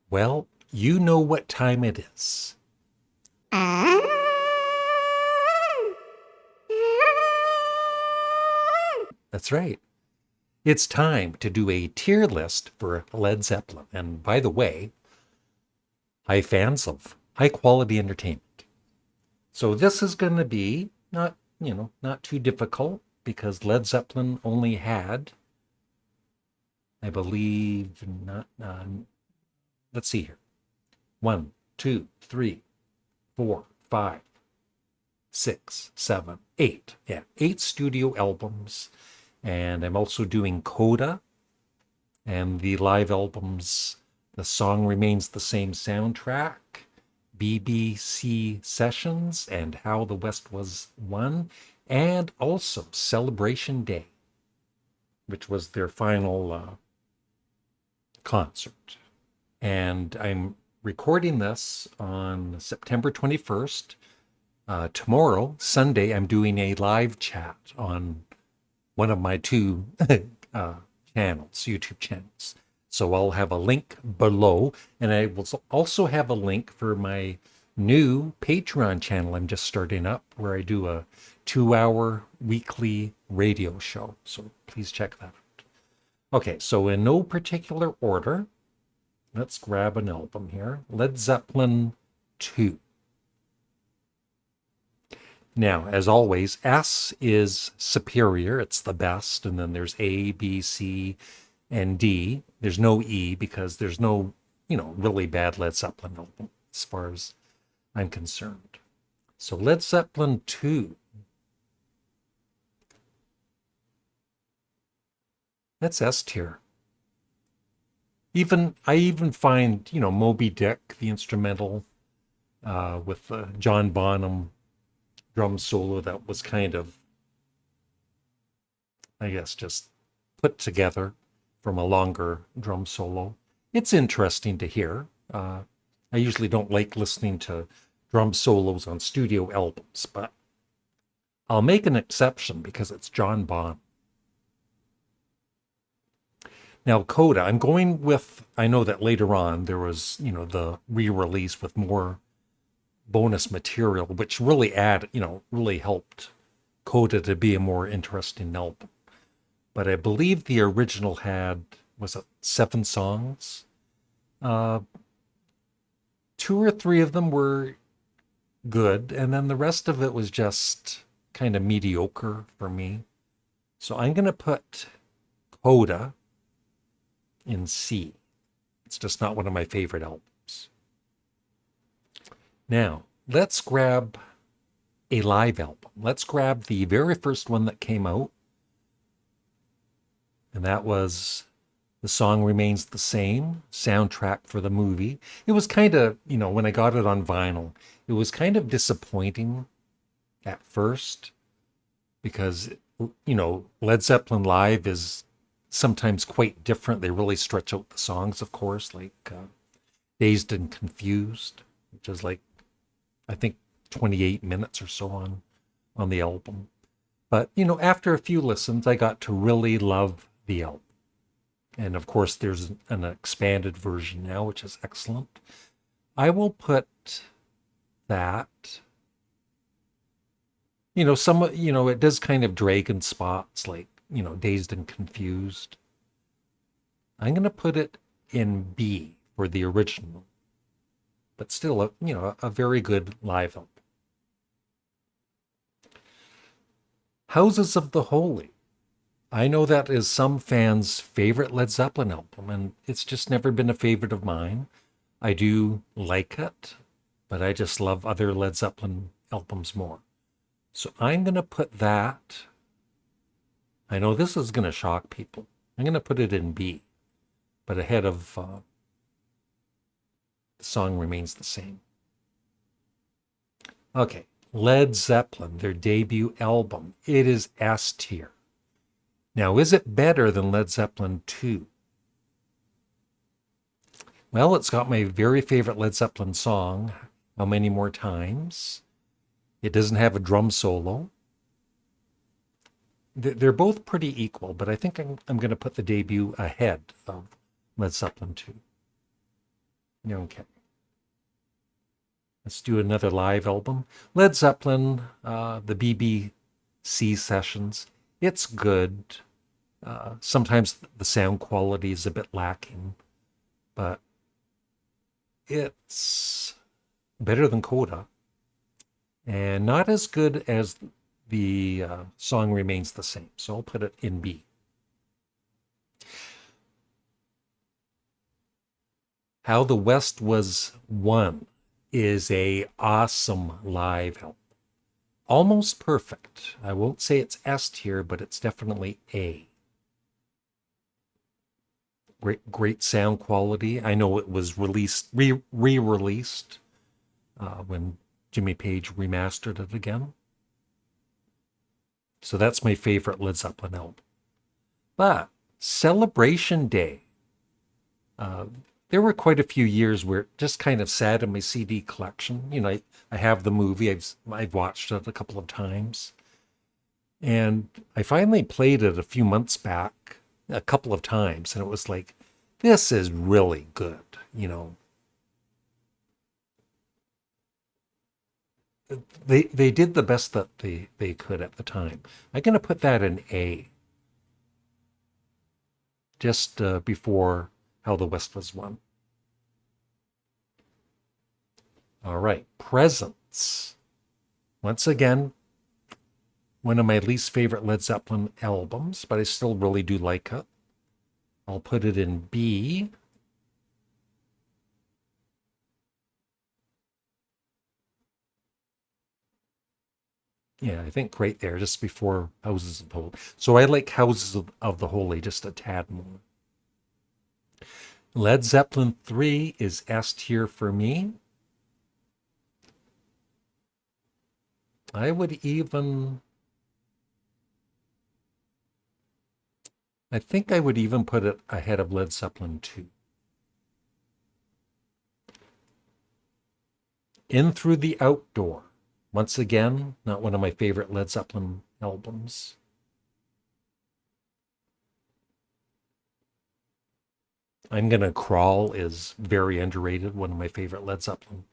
Well, you know what time it is. That's right. It's time to do a tier list for Led Zeppelin. And by the way, hi fans of high quality entertainment. So this is going to be not too difficult because Led Zeppelin only had, I believe, not, let's see here. 1, 2, 3, 4, 5, 6, 7, 8. Yeah, 8 studio albums. And I'm also doing Coda and the live albums. The Song Remains the Same soundtrack, BBC Sessions, and How the West Was Won, and also Celebration Day, which was their final concert. And I'm recording this on September 21st. Tomorrow, Sunday, I'm doing a live chat on one of my two channels, YouTube channels. So I'll have a link below, and I will also have a link for my new Patreon channel I'm just starting up, where I do a 2-hour weekly radio show. So please check that out. Okay, so in no particular order, let's grab an album here. Led Zeppelin 2. Now, as always, S is superior. It's the best. And then there's A, B, C, and D. There's no E because there's no, really bad Led Zeppelin album as far as I'm concerned. So Led Zeppelin 2. That's S tier. I even find, Moby Dick, the instrumental with John Bonham drum solo that was kind of, I guess, just put together from a longer drum solo. It's interesting to hear. I usually don't like listening to drum solos on studio albums, but I'll make an exception because it's John Bonham. Now, Coda, I'm going with, I know that later on there was, the re-release with more bonus material, which really helped Coda to be a more interesting album. But I believe the original had, was it 7 songs? 2 or 3 of them were good, and then the rest of it was just kind of mediocre for me. So I'm going to put Coda in C. It's just not one of my favorite albums. Now, let's grab a live album. Let's grab the very first one that came out, and that was The Song Remains the Same, soundtrack for the movie. It was kind of, when I got it on vinyl, it was kind of disappointing at first because, Led Zeppelin live is sometimes quite different. They really stretch out the songs, of course, like Dazed and Confused, which is like, I think 28 minutes or so on the album. But, after a few listens, I got to really love the album. And of course, there's an expanded version now, which is excellent. I will put that, it does kind of drag in spots like, Dazed and Confused. I'm going to put it in B for the original, but still a very good live album. Houses of the Holy. I know that is some fans' favorite Led Zeppelin album, and it's just never been a favorite of mine. I do like it, but I just love other Led Zeppelin albums more. So I'm going to put that. I know this is going to shock people. I'm going to put it in B, but ahead of The Song Remains the Same. Okay, Led Zeppelin, their debut album. It is S tier. Now, is it better than Led Zeppelin 2? Well, it's got my very favorite Led Zeppelin song, How Many More Times. It doesn't have a drum solo. They're both pretty equal, but I think I'm going to put the debut ahead of Led Zeppelin 2. Okay. Let's do another live album. Led Zeppelin, the BBC sessions. It's good. Sometimes the sound quality is a bit lacking, but it's better than Coda, and not as good as the song remains the same. So I'll put it in B. How the West Was Won is a awesome live album. Almost perfect. I won't say it's S tier, but it's definitely A. Great sound quality. I know it was re-released when Jimmy Page remastered it again. So that's my favorite Led Zeppelin album. But Celebration Day, there were quite a few years where it just kind of sat in my CD collection. You know, I have the movie. I've watched it a couple of times. And I finally played it a few months back, a couple of times, and it was like, this is really good, you know. They did the best that they could at the time. I'm going to put that in A, just before How the West Was Won. All right, Presents. Once again, one of my least favorite Led Zeppelin albums, but I still really do like it. I'll put it in B. Yeah, I think right there, just before Houses of the Holy. So I like Houses of the Holy just a tad more. Led Zeppelin 3 is S tier for me. I think I would even put it ahead of Led Zeppelin 2. In Through the Outdoor. Once again, not one of my favorite Led Zeppelin albums. I'm Gonna Crawl is very underrated, one of my favorite Led Zeppelin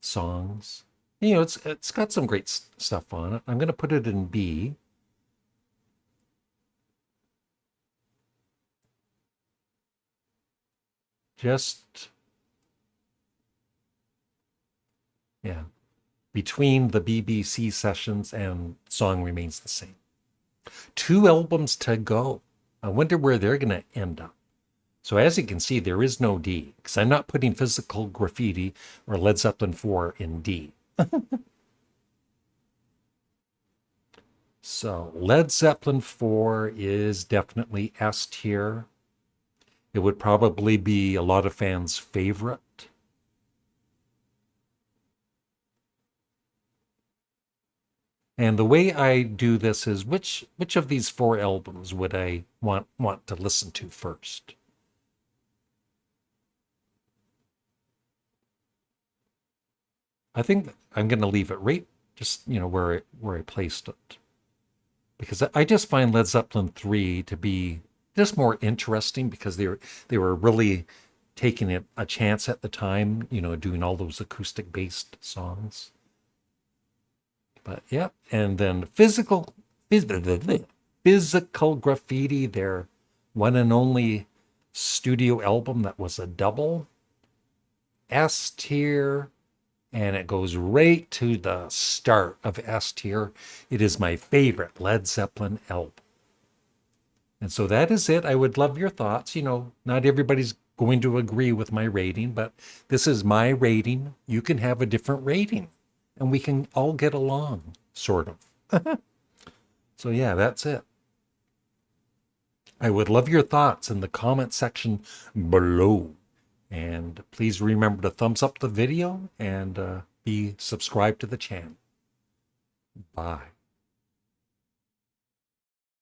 songs. You know, it's got some great stuff on it. I'm going to put it in B. Just, yeah, between the BBC sessions and song remains the same. 2 albums to go. I wonder where they're going to end up. So as you can see, there is no D, because I'm not putting Physical Graffiti or Led Zeppelin 4 in D. So Led Zeppelin 4 is definitely S tier. It would probably be a lot of fans' favorite. And the way I do this is which of these 4 albums would I want to listen to first? I think I'm going to leave it right just, you know, where I placed it. Because I just find Led Zeppelin 3 to be just more interesting because they were really taking a chance at the time, you know, doing all those acoustic based songs. But yeah, and then Physical Graffiti, their one and only studio album that was a double, S tier, and it goes right to the start of S tier. It is my favorite Led Zeppelin album. And so that is it. I would love your thoughts. You know, not everybody's going to agree with my rating, but this is my rating. You can have a different rating, and we can all get along, sort of. So yeah, that's it. I would love your thoughts in the comment section below. And please remember to thumbs up the video and be subscribed to the channel. Bye.